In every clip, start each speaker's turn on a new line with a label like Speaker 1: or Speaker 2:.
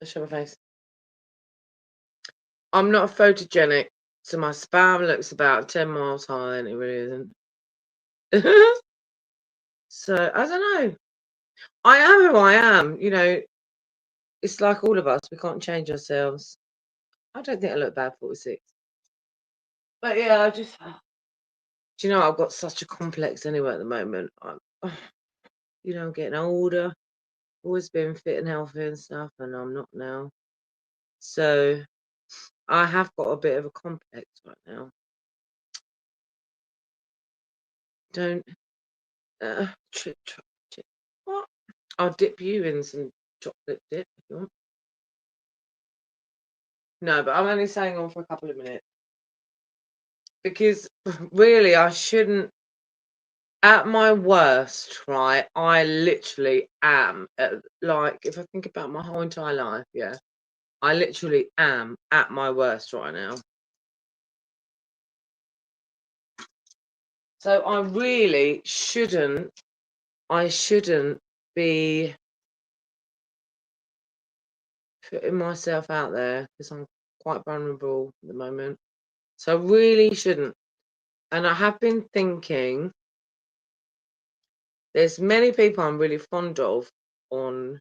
Speaker 1: I show my face. I'm not photogenic, so my spam looks about 10 miles high, and it really isn't. So, I don't know. I am who I am, you know. It's like all of us, we can't change ourselves. I don't think I look bad 46. But yeah, I just, do you know, I've got such a complex anyway at the moment. You know, I'm getting older, always been fit and healthy and stuff, and I'm not now. So I have got a bit of a complex right now. Don't, trip. What? I'll dip you in some chocolate dip if you want. No, but I'm only staying on for a couple of minutes. Because really, I shouldn't. At my worst, right, I literally am. Like, if I think about my whole entire life, yeah, I literally am at my worst right now. So I really shouldn't. I shouldn't be putting myself out there because I'm quite vulnerable at the moment. So I really shouldn't. And I have been thinking. There's many people I'm really fond of on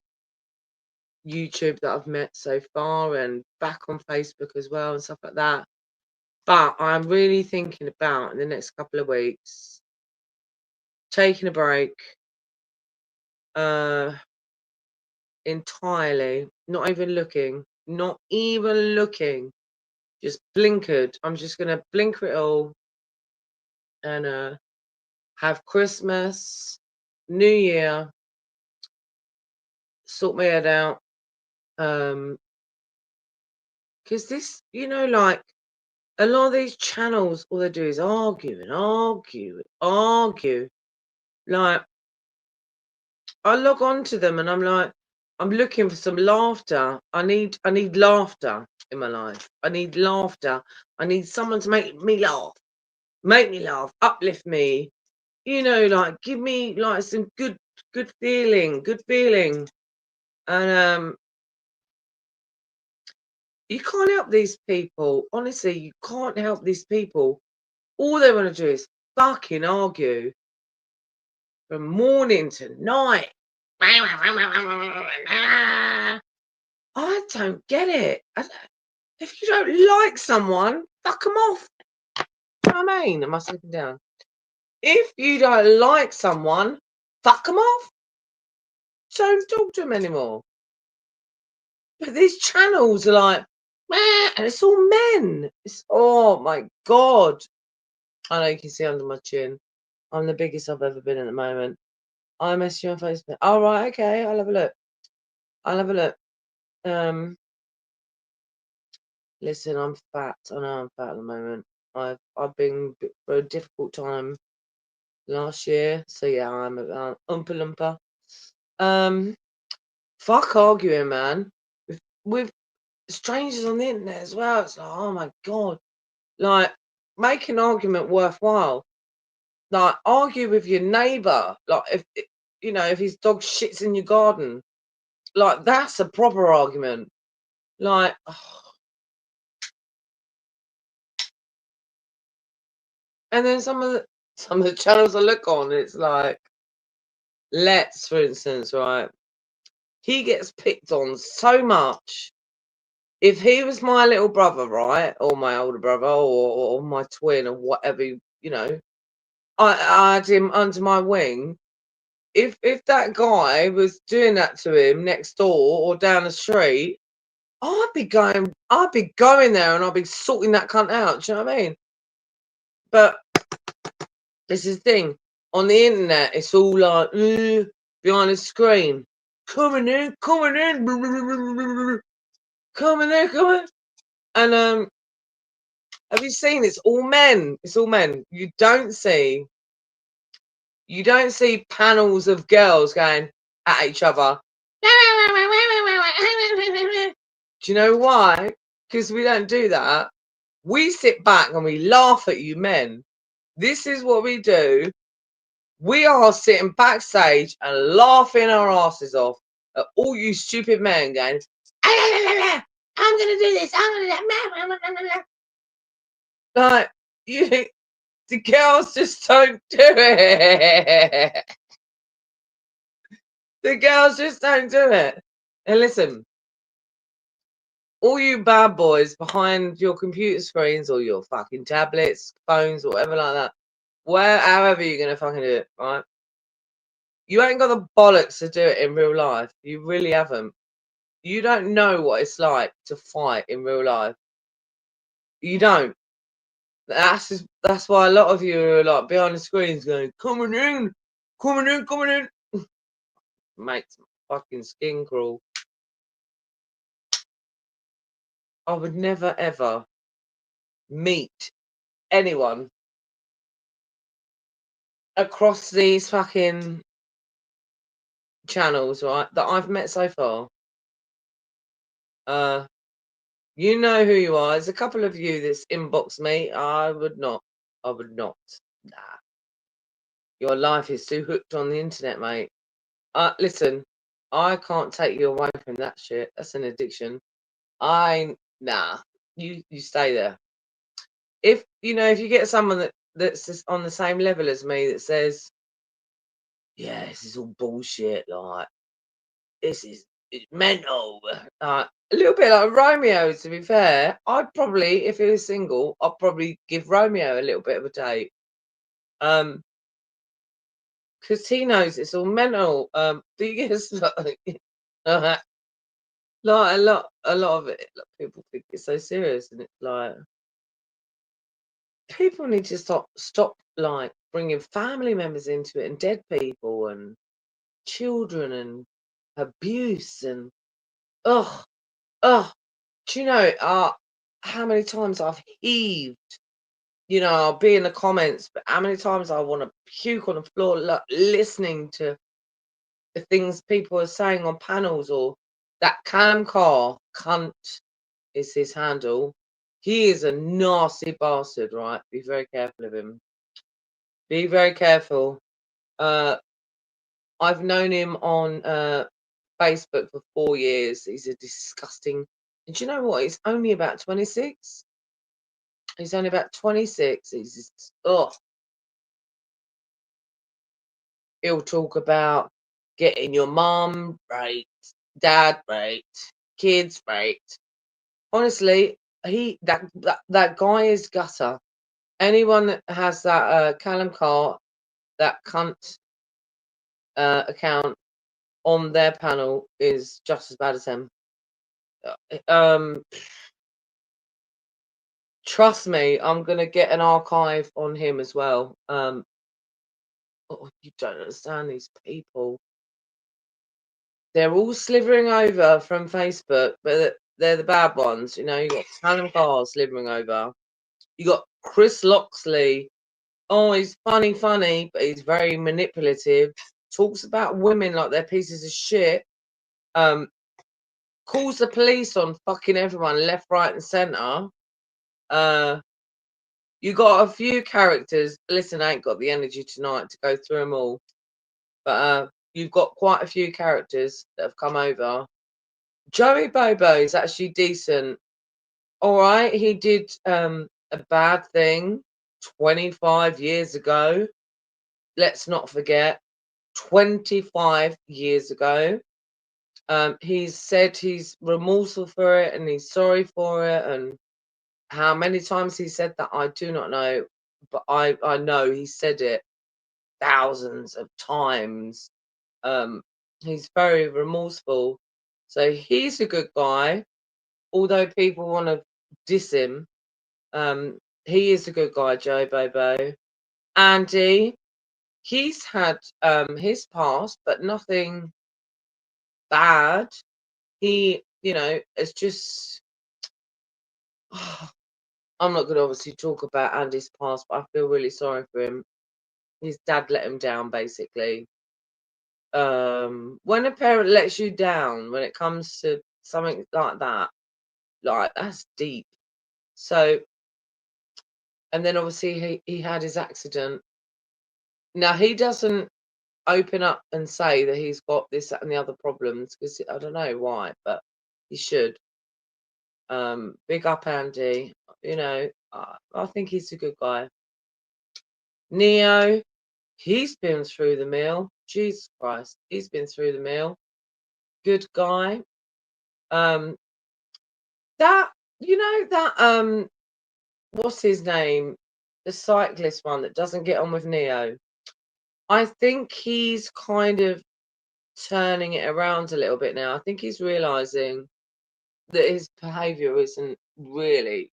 Speaker 1: YouTube that I've met so far and back on Facebook as well and stuff like that. But I'm really thinking about in the next couple of weeks taking a break entirely, not even looking, just blinkered. I'm just gonna blinker it all and have Christmas, New Year, sort my head out. Because this, you know, like a lot of these channels, all they do is argue and argue and argue. Like, I log on to them and I'm like, I'm looking for some laughter. I need laughter in my life. I need laughter. I need someone to make me laugh, uplift me. You know, like give me like some good feeling. And you can't help these people. Honestly, you can't help these people. All they want to do is fucking argue from morning to night. I don't get it. If you don't like someone, fuck them off. You know what I mean? Am I sitting down? If you don't like someone, fuck them off. Don't talk to them anymore. But these channels are like, and it's all men. It's, oh my God. I know you can see under my chin. I'm the biggest I've ever been at the moment. I message you on Facebook. All right, okay, I'll have a look. Listen, I'm fat. I know I'm fat at the moment. I've been for a difficult time last year, so yeah, I'm a Oompa Loompa. Fuck arguing, man. With strangers on the internet as well. It's like, oh my God. Like, make an argument worthwhile. Like, argue with your neighbour. Like, if you know, if his dog shits in your garden. Like, that's a proper argument. Like, oh. And then some of the channels I look on, it's like, Let's, for instance, right? He gets picked on so much. If he was my little brother, right, or my older brother, or my twin, or whatever, you know, I had him under my wing. If that guy was doing that to him next door or down the street, I'd be going there and I'd be sorting that cunt out. Do you know what I mean? But this is the thing. On the internet, it's all like behind the screen. Coming in. And have you seen? It's all men. You don't see panels of girls going at each other. Do you know why? Because we don't do that. We sit back and we laugh at you men. This is what we do. We are sitting backstage and laughing our asses off at all you stupid men going, I'm gonna do this. I'm gonna. Like you, the girls just don't do it. The girls just don't do it. And listen, all you bad boys behind your computer screens or your fucking tablets, phones, or whatever like that, however you're gonna fucking do it, right? You ain't got the bollocks to do it in real life. You really haven't. You don't know what it's like to fight in real life. You don't. That's why a lot of you are like behind the screens going, coming in, coming in, coming in. Makes my fucking skin crawl. I would never ever meet anyone across these fucking channels, right, that I've met so far. You know who you are. There's a couple of you that's inboxed me. I would not. I would not. Nah. Your life is too hooked on the internet, mate. Listen, I can't take you away from that shit. That's an addiction. Nah. You stay there. If if you get someone that's just on the same level as me that says, yeah, this is all bullshit, like this is it's mental. A little bit like Romeo, to be fair. I'd probably, if he was single, I'd probably give Romeo a little bit of a date. Because he knows it's all mental. Do you get like a lot of it? Like, people think it's so serious, and it's like people need to stop like bringing family members into it, and dead people, and children, and abuse, and ugh. Oh, do you know how many times I've heaved? I'll be in the comments, but how many times I want to puke on the floor listening to the things people are saying on panels, or that Cam Carr cunt is his handle. He is a nasty bastard, right? Be very careful of him. Be very careful. I've known him on Facebook for 4 years. He's a disgusting. And do you know what? He's only about 26. He's only about 26. He's just, he'll talk about getting your mum right, dad right, kids right. Honestly, that guy is gutter. Anyone that has that Callum Carr, that cunt account on their panel is just as bad as him. Trust me, I'm gonna get an archive on him as well. You don't understand these people. They're all slithering over from Facebook, but they're the bad ones. You got Callum Carr slithering over. You got Chris Loxley. Oh, he's funny, but he's very manipulative. Talks about women like they're pieces of shit. Calls the police on fucking everyone, left, right, and centre. You got a few characters. Listen, I ain't got the energy tonight to go through them all, but you've got quite a few characters that have come over. Joey Bobo is actually decent. All right, he did a bad thing 25 years ago. Let's not forget, 25 years ago. He's said he's remorseful for it and he's sorry for it. And how many times he said that, I do not know. But I know he said it thousands of times. He's very remorseful. So he's a good guy. Although people want to diss him, he is a good guy, Joe Bobo. Andy, he's had his past, but nothing bad. He, it's just. I'm not going to obviously talk about Andy's past, but I feel really sorry for him. His dad let him down, basically. When a parent lets you down, when it comes to something like that, like that's deep. So, and then obviously he had his accident. Now he doesn't open up and say that he's got this, that, and the other problems, because I don't know why, but He should. Big up Andy. You know, I think he's a good guy. Neo, he's been through the mill. Jesus Christ, he's been through the mill. Good guy. That what's his name? The cyclist one that doesn't get on with Neo. I think he's kind of turning it around a little bit now. I think he's realizing that his behavior isn't really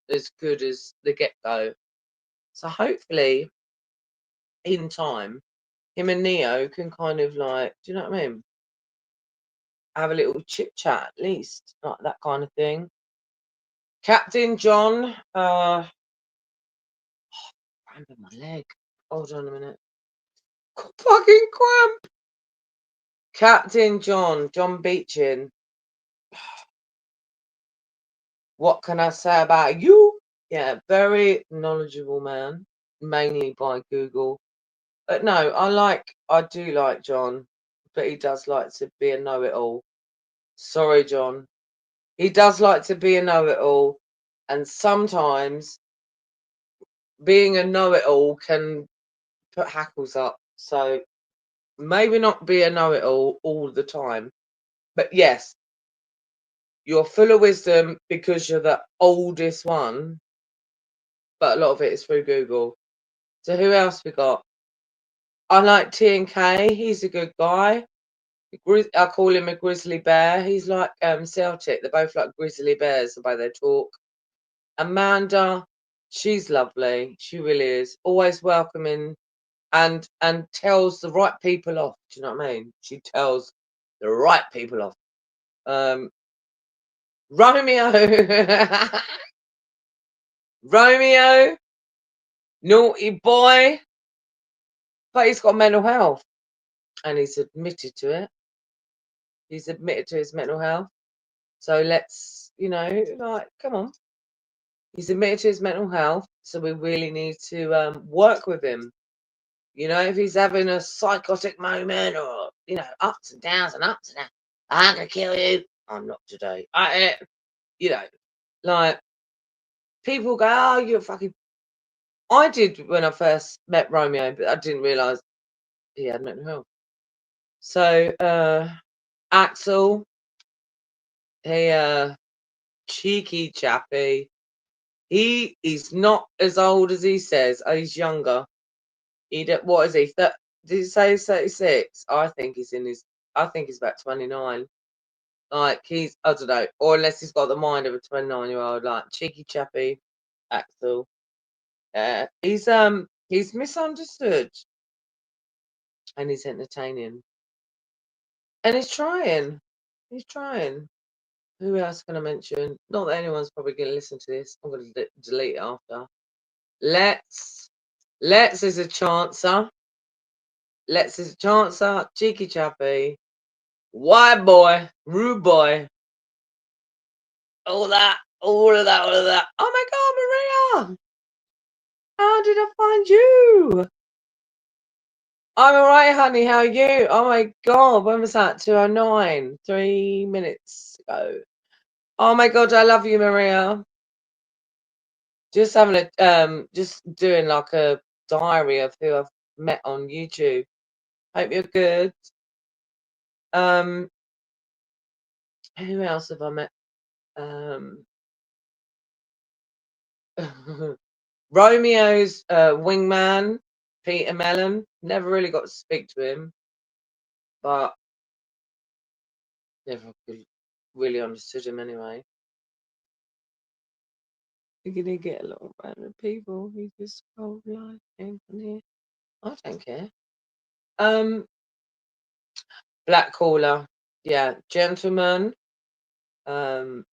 Speaker 1: as good as the get-go. So hopefully, in time, him and Neo can kind of like, do you know what I mean? Have a little chit chat at least, like that kind of thing. Captain John, cramp in my leg. Hold on a minute. Fucking cramp. Captain John Beechin. What can I say about you? Yeah, very knowledgeable man, mainly by Google. But no, I do like John, but he does like to be a know-it-all. Sorry, John. He does like to be a know-it-all, and sometimes being a know-it-all can put hackles up. So maybe not be a know-it-all all the time. But yes, you're full of wisdom because you're the oldest one, but a lot of it is through Google. So who else we got? I like T and K. He's a good guy. I call him a grizzly bear. He's like Celtic. They're both like grizzly bears the way they talk. Amanda, she's lovely. She really is. Always welcoming and tells the right people off. Do you know what I mean? She tells the right people off. Romeo. Romeo, naughty boy. But he's got mental health. And he's admitted to it. He's admitted to his mental health. So let's, come on. He's admitted to his mental health. So we really need to work with him. You know, if he's having a psychotic moment or, ups and downs and ups and downs, I'm going to kill you. I'm not today. Like, people go, oh, you're fucking. I did when I first met Romeo, but I didn't realise he had mental health. So, Axel, he, cheeky chappy. He's not as old as he says. He's younger. What is he? Did he say 36? I think he's about 29. Like I don't know, or unless he's got the mind of a 29-year-old, like cheeky chappy, Axel. He's misunderstood, and he's entertaining, and he's trying. He's trying. Who else can I mention? Not that anyone's probably going to listen to this. I'm going to delete it after. Let's is a chancer. Let's is a chancer. Cheeky chappy. White boy. Rude boy. All of that. Oh my God, Maria. How did I find you? I'm alright, honey. How are you? Oh my God. When was that? 2:09. 3 minutes ago. Oh my God. I love you, Maria. Just just doing like a diary of who I've met on YouTube. Hope you're good. Who else have I met? Romeo's wingman, Peter Mellon. Never really got to speak to him, but never really understood him anyway. You're gonna get a lot of random people who just scroll live in from here. I don't care. Black caller, yeah, gentleman. But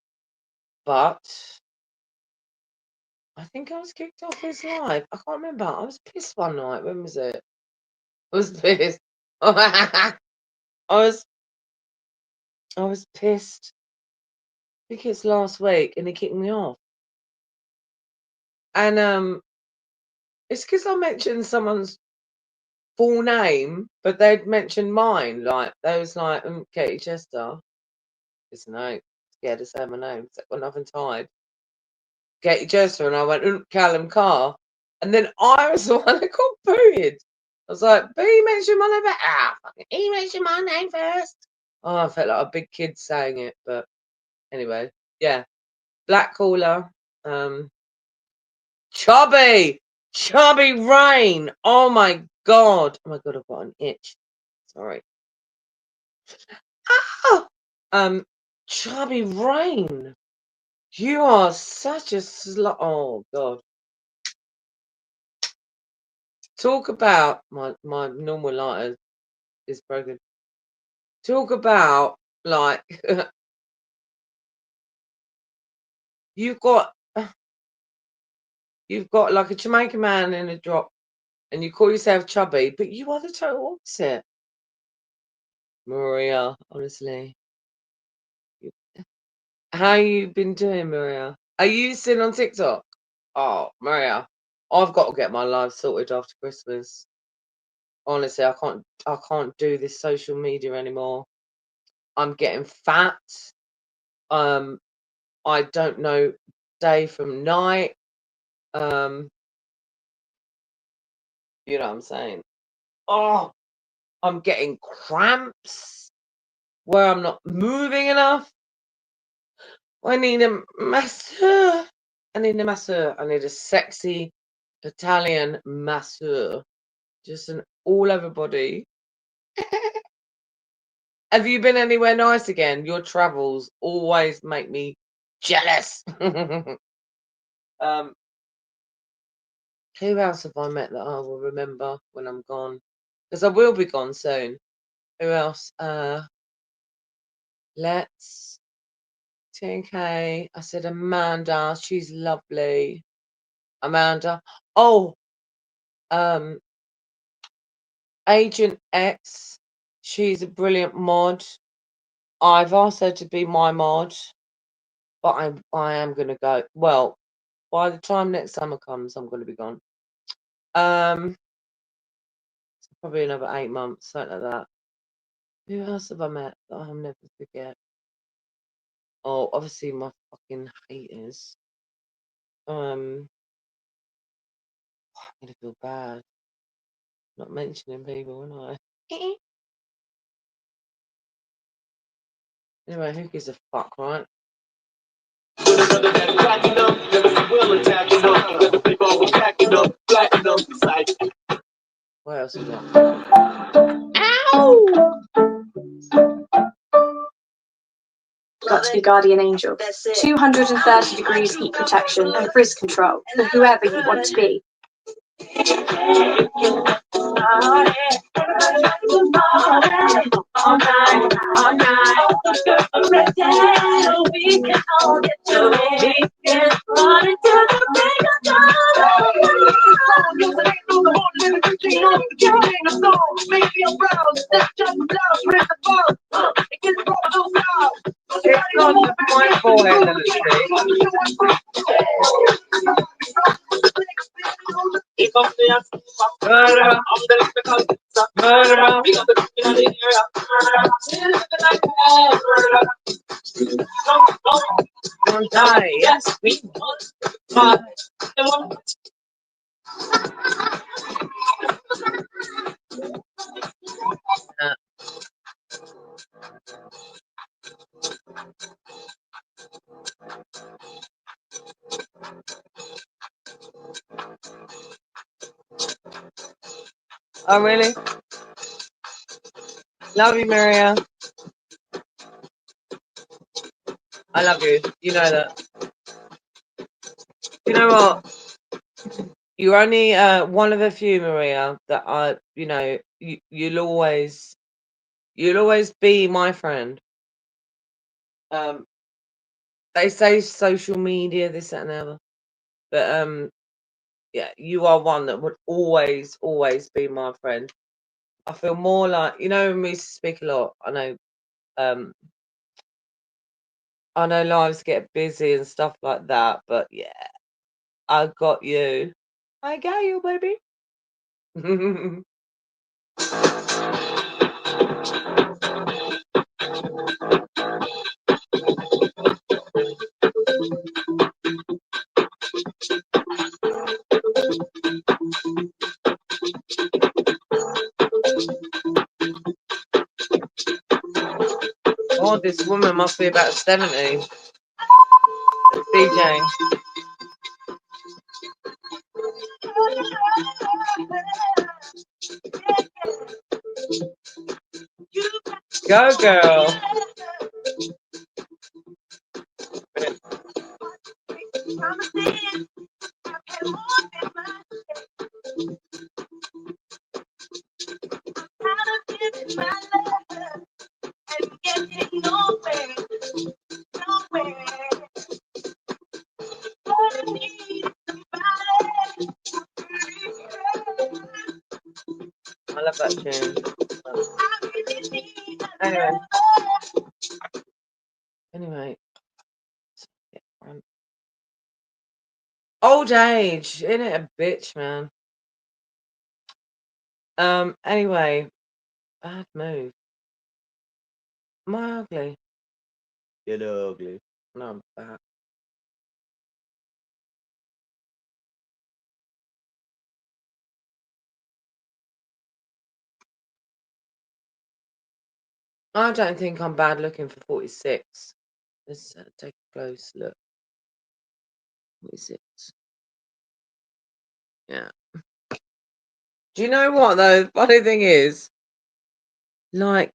Speaker 1: I think I was kicked off his live. I can't remember. I was pissed one night. When was it? I was pissed. I was pissed. I think it's last week, and he kicked me off. And it's because I mentioned someone's full name, but they'd mentioned mine. Like they was like Katie Chester, Listen, I ain't scared to say my name. It's got nothing tied. Katie Jester, and I went, Callum Carr. And then I was the one that got booted. I was like, but he mentioned my name. Fucking, he mentioned my name first. Oh, I felt like a big kid saying it. But anyway, yeah. Black Caller. Chubby Rain. Oh my god. Oh my god, I've got an itch. Sorry. Ah! Chubby Rain. You are such a slut. Oh god. Talk about my normal lighter is broken. Talk about like you've got like a Jamaican man in a drop and you call yourself chubby, but you are the total opposite. Maria, honestly. How you been doing, Maria? Are you still on TikTok? Oh, Maria, I've got to get my life sorted after Christmas. Honestly, I can't do this social media anymore. I'm getting fat. I don't know day from night. You know what I'm saying? Oh, I'm getting cramps where I'm not moving enough. I need a masseur. I need a sexy Italian masseur. Just an all over body. Have you been anywhere nice again? Your travels always make me jealous. Who else have I met that I will remember when I'm gone? Because I will be gone soon. Who else? Let's TK. I said Amanda. She's lovely. Amanda. Oh, Agent X. She's a brilliant mod. I've asked her to be my mod, but I am gonna go. Well, by the time next summer comes, I'm gonna be gone. Probably another 8 months, something like that. Who else have I met that I'll never forget? Oh, obviously my fucking haters. I'm gonna feel bad not mentioning people, am I? Anyway, who gives a fuck, right? What else have we got? Ow!
Speaker 2: Got to be guardian angel. 230 degrees heat protection and frizz control for whoever you want to be.
Speaker 1: It's not just my forehead that it's yes, we want. Oh, really? Love you, Maria. I love you. You know that. You know what? You're only one of a few, Maria, that I, you'll always be my friend. They say social media, this, that, and the other, but yeah, you are one that would always be my friend. I feel more like, when we speak a lot, I know lives get busy and stuff like that, but yeah, I got you. I got you, baby. God, this woman must be about 70. DJ. Go, girl. I love that tune. Anyway. Old age, isn't it a bitch, man? Anyway, bad move. Am I ugly? You're ugly. No, I'm fat. I don't think I'm bad looking for 46. Let's take a close look. 46. Yeah. Do you know what, though? The funny thing is, like,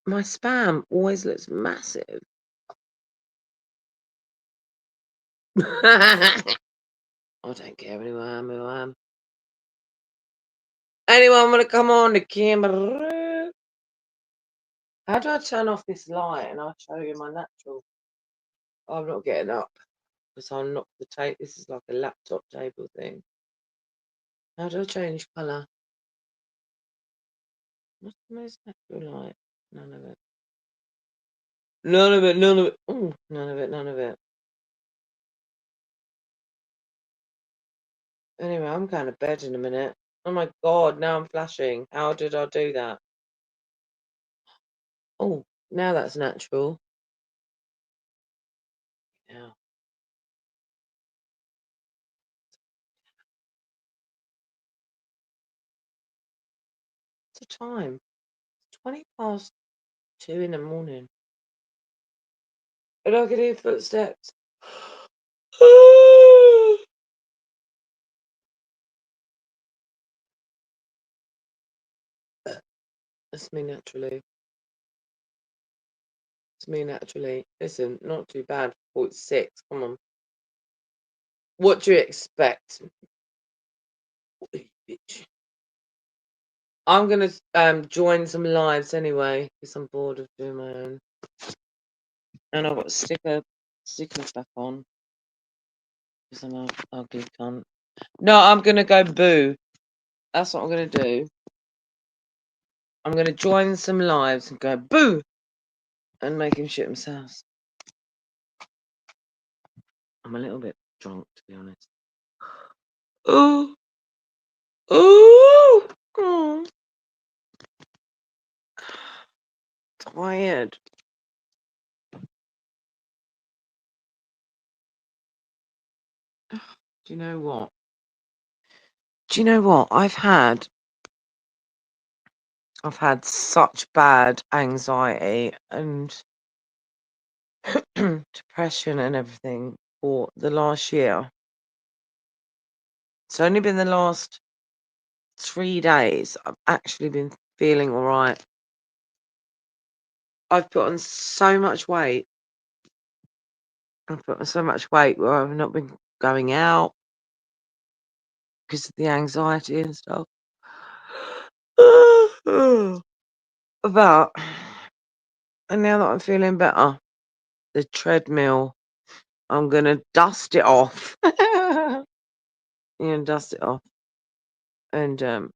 Speaker 1: my spam always looks massive. I don't care anyway, who I am. Anyone want to come on the camera? How do I turn off this light and I'll show you my natural? I'm not getting up because I'm not the tape. This is like a laptop table thing. How do I change colour? What's the most natural light? None of it. None of it, none of it. Ooh, none of it, none of it. Anyway, I'm going to bed in a minute. Oh my God, now I'm flashing. How did I do that? Oh, now that's natural. Yeah. What's the time? It's 20 past 2 in the morning. And I can hear footsteps. That's me naturally. It's me naturally. Listen, not too bad. 46. Come on. What do you expect? Bitch. I'm gonna join some lives anyway because I'm bored of doing my own. And I've got sticker stuff on because I'm an ugly cunt. No, I'm gonna go boo. That's what I'm gonna do. I'm gonna join some lives and go boo and make him shit themselves. I'm a little bit drunk, to be honest. Ooh. Ooh. Oh. Tired. Do you know what? I've had such bad anxiety and depression and everything for the last year. It's only been the last 3 days I've actually been feeling all right. I've put on so much weight. I've put on so much weight where I've not been going out because of the anxiety and stuff. But and now that I'm feeling better, the treadmill, I'm gonna dust it off. Dust it off, and I'm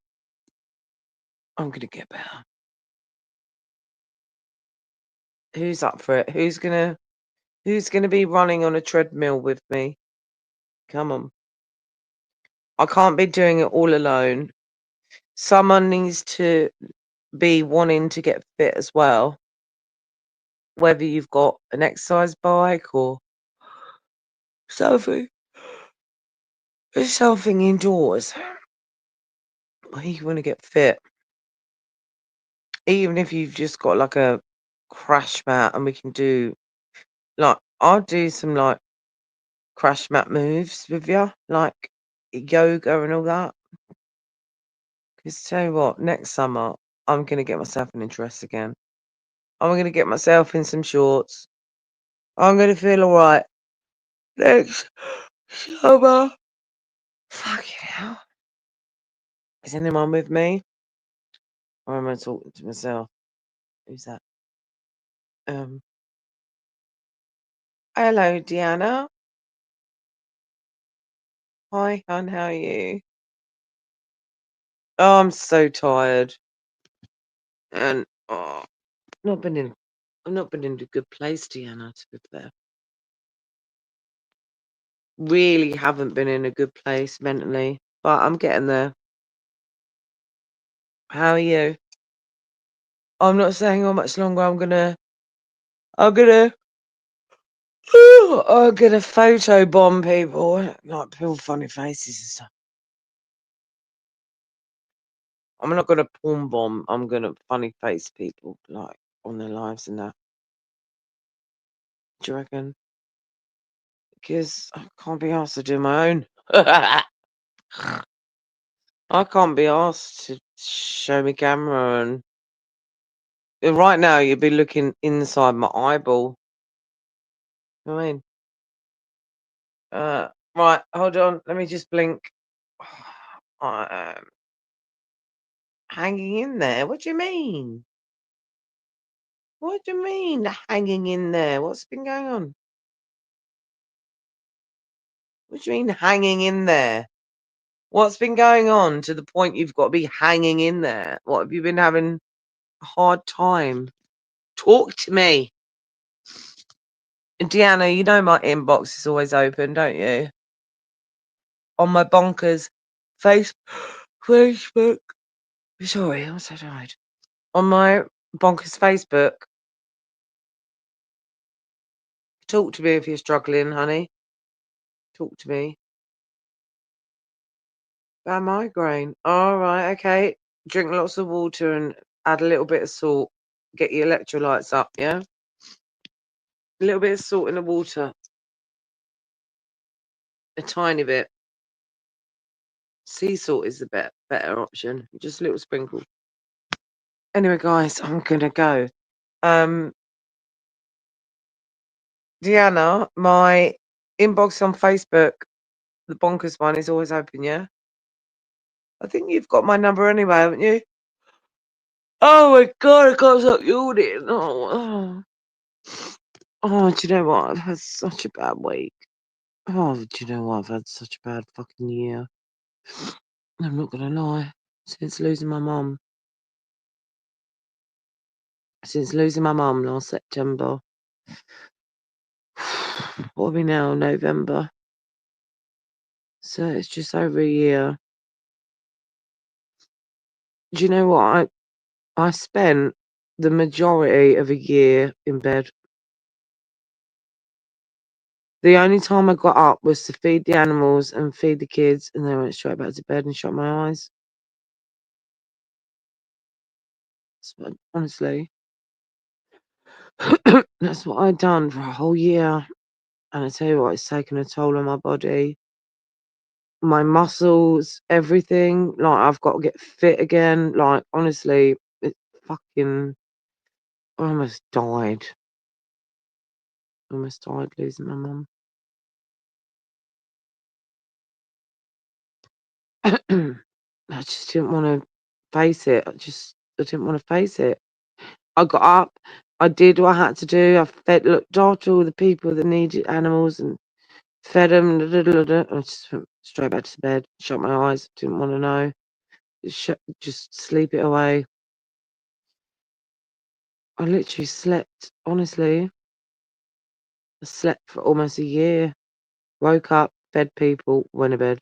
Speaker 1: gonna get better. Who's up for it? Who's gonna be running on a treadmill with me? Come on. I can't be doing it all alone. Someone needs to be wanting to get fit as well. Whether you've got an exercise bike or something indoors. Where you want to get fit. Even if you've just got like a crash mat, and we can do like I'll do some like crash mat moves with you, like yoga and all that. Because tell you what, next summer I'm gonna get myself in a dress again. I'm gonna get myself in some shorts. I'm gonna feel alright next summer. Fucking hell. Is anyone with me? Or am I talking to myself? Who's that? Hello, Deanna. Hi, hon, how are you? Oh, I'm so tired. And not been in I've not been in a good place, Deanna, to be fair. Really haven't been in a good place mentally, but I'm getting there. How are you? I'm not saying how much longer I'm gonna I'm gonna photo bomb people, like people funny faces and stuff. I'm not gonna porn bomb, I'm gonna funny face people like on their lives and that. Do you reckon? Because I can't be asked to do my own. I can't be asked to show me camera and right now you'd be looking inside my eyeball. You know what I mean? Right, hold on, let me just blink. I am hanging in there. What do you mean? What do you mean hanging in there? What's been going on? What do you mean hanging in there? What's been going on to the point you've got to be hanging in there? What have you been having a hard time? Talk to me. Deanna, you know my inbox is always open, don't you? On my Bonkerz Facebook. Sorry, I'm so tired. On my Bonkerz Facebook. Talk to me if you're struggling, honey. Talk to me. Bad migraine. All right, okay. Drink lots of water and add a little bit of salt. Get your electrolytes up, yeah? A little bit of salt in the water. A tiny bit. Sea salt is the better option. Just a little sprinkle. Anyway, guys, I'm gonna go. Deanna, my inbox on Facebook, the Bonkerz one, is always open, yeah? I think you've got my number anyway, haven't you? Oh my god, I can't stop yawning. Oh, do you know what? I've had such a bad week. Oh, do you know what? I've had such a bad fucking year. I'm not gonna lie. Since losing my mum. Since losing my mum last September. What are we now? November. So it's just over a year. Do you know what? I spent the majority of a year in bed. The only time I got up was to feed the animals and feed the kids, and then I went straight back to bed and shut my eyes. Honestly, that's what I'd done for a whole year. And I tell you what, it's taken a toll on my body, my muscles, everything. Like, I've got to get fit again. Like, honestly, it fucking, I almost died. Almost died losing my mum. I just didn't want to face it. I didn't want to face it. I got up. I did what I had to do. I looked after all the people that needed animals and fed them. I just went straight back to bed. Shut my eyes. Didn't want to know. Just sleep it away. I literally slept. Honestly, I slept for almost a year. Woke up, fed people, went to bed.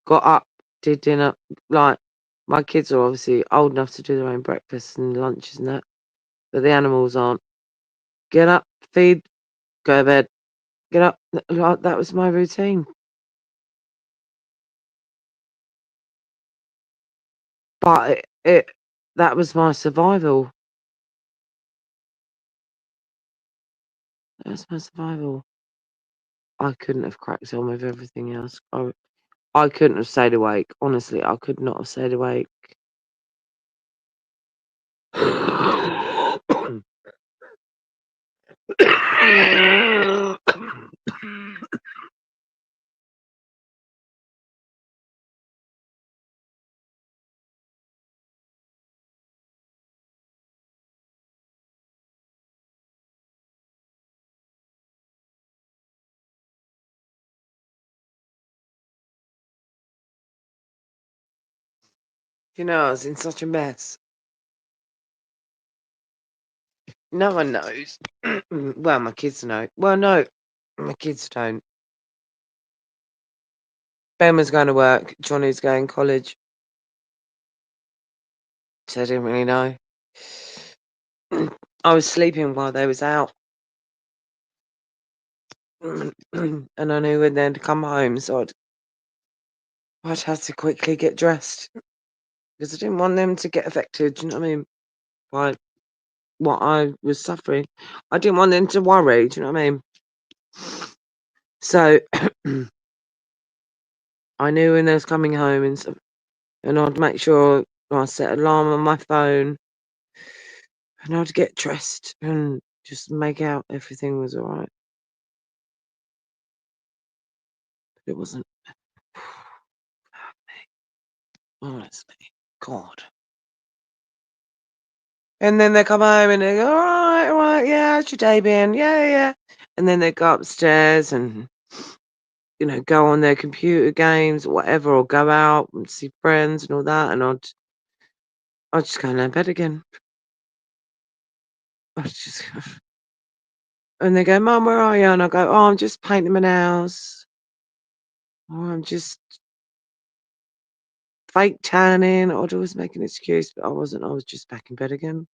Speaker 1: Got up, did dinner. Like, my kids are obviously old enough to do their own breakfast and lunches and that, but the animals aren't. Get up, feed, go to bed. Get up. Like, that was my routine. But that was my survival. That's my survival. I couldn't have cracked on with everything else. I couldn't have stayed awake. Honestly, I could not have stayed awake. You know, I was in such a mess. No one knows. Well, my kids know. Well, no, my kids don't. Ben was going to work. Johnny's going to college. So I didn't really know. I was sleeping while they was out. And I knew when they'd come home, so I'd have to quickly get dressed. Because I didn't want them to get affected, do you know what I mean? By what I was suffering. I didn't want them to worry, do you know what I mean? So I knew when they was coming home and stuff, and I'd make sure I set an alarm on my phone, and I'd get dressed and just make out everything was all right. But it wasn't. Honestly, God. And then they come home and they go, all right, yeah, how's your day been? Yeah. And then they go upstairs and, you know, go on their computer games or whatever, or go out and see friends and all that. And I'd just go and lay in bed again. And they go, Mum, where are you? And I go, oh, I'm just painting my nails. Or I'm just fake tanning. I'd always make an excuse, but I wasn't. I was just back in bed again.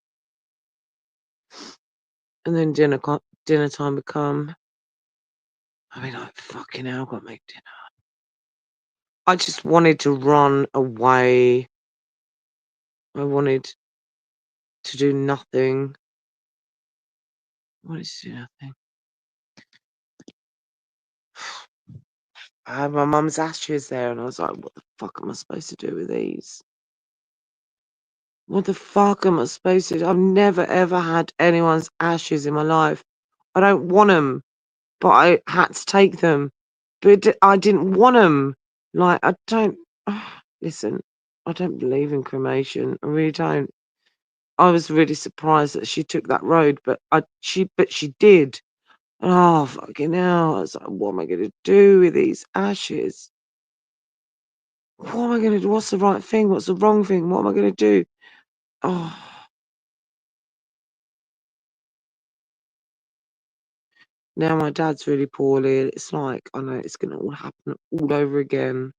Speaker 1: And then dinner time would come. I mean, like, fucking hell, I've got to make dinner. I just wanted to run away. I wanted to do nothing. I wanted to do nothing. I had my mum's ashes there, and I was like, what the fuck am I supposed to do with these? What the fuck am I supposed to do? I've never, ever had anyone's ashes in my life. I don't want them, but I had to take them. But I didn't want them. Like, I don't... Listen, I don't believe in cremation. I really don't. I was really surprised that she took that road, but she did. Oh, fucking hell. I was like, what am I going to do with these ashes? What am I going to do? What's the right thing? What's the wrong thing? What am I going to do? Oh. Now my dad's really poorly. It's like, I know it's going to all happen all over again.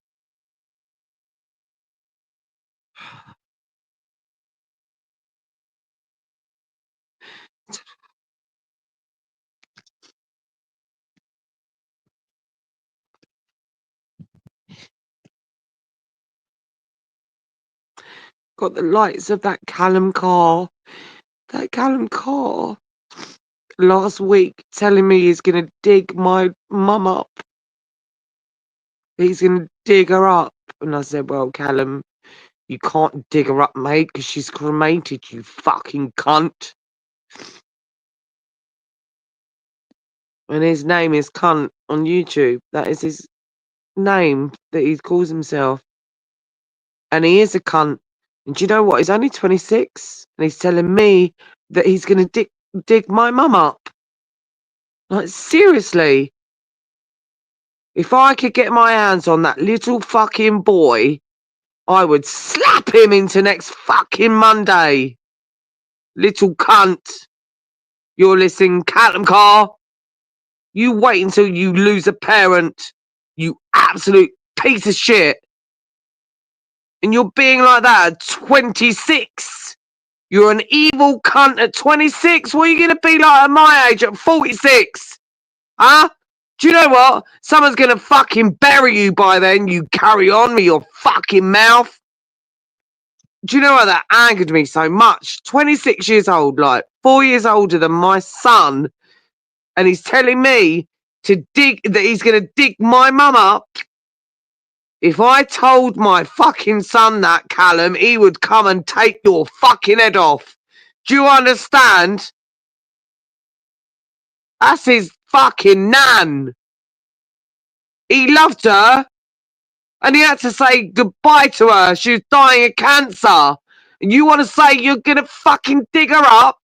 Speaker 1: Got the lights of that Callum car. That Callum car. Last week telling me he's going to dig my mum up. He's going to dig her up. And I said, well, Callum, you can't dig her up, mate, because she's cremated, you fucking cunt. And his name is Cunt on YouTube. That is his name that he calls himself. And he is a cunt. And do you know what? He's only 26. And he's telling me that he's going to dig my mum up. Like, seriously. If I could get my hands on that little fucking boy, I would slap him into next fucking Monday. Little cunt. You're listening, Callum Carr. You wait until you lose a parent. You absolute piece of shit. And you're being like that at 26. You're an evil cunt at 26. What are you going to be like at my age at 46? Huh? Do you know what? Someone's going to fucking bury you by then. You carry on with your fucking mouth. Do you know what? That angered me so much. 26 years old, like 4 years older than my son. and he's telling me to dig, that he's going to dig my mum up. If I told my fucking son that, Callum, he would come and take your fucking head off. Do you understand? That's his fucking nan. He loved her, and he had to say goodbye to her. She was dying of cancer. And you want to say you're going to fucking dig her up?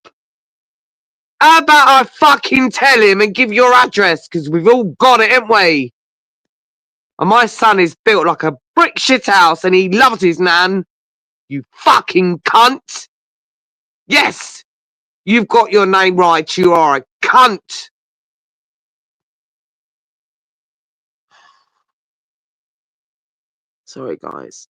Speaker 1: How about I fucking tell him and give your address? Because we've all got it, haven't we? And my son is built like a brick shithouse, and he loves his nan. You fucking cunt. Yes, you've got your name right. You are a cunt. Sorry, guys.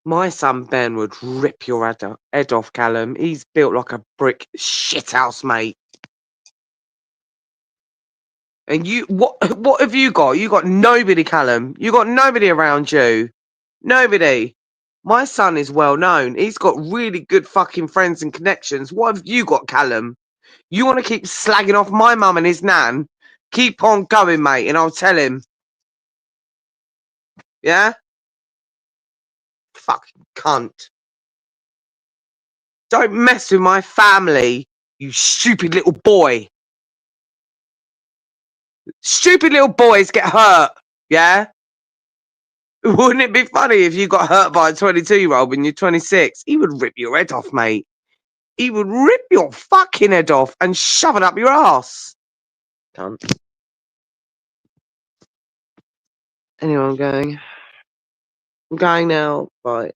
Speaker 1: My son Ben would rip your head off, Callum. He's built like a brick shithouse, mate. And you, what have you got? You got nobody, Callum. You got nobody around you. Nobody. My son is well known. He's got really good fucking friends and connections. What have you got, Callum? You want to keep slagging off my mum and his nan? Keep on going, mate, and I'll tell him. Yeah? Fucking cunt. Don't mess with my family, you stupid little boy. Stupid little boys get hurt, yeah? Wouldn't it be funny if you got hurt by a 22-year-old when you're 26? He would rip your head off, mate. He would rip your fucking head off and shove it up your ass. Cunt. Anyway, I'm going now. Bye.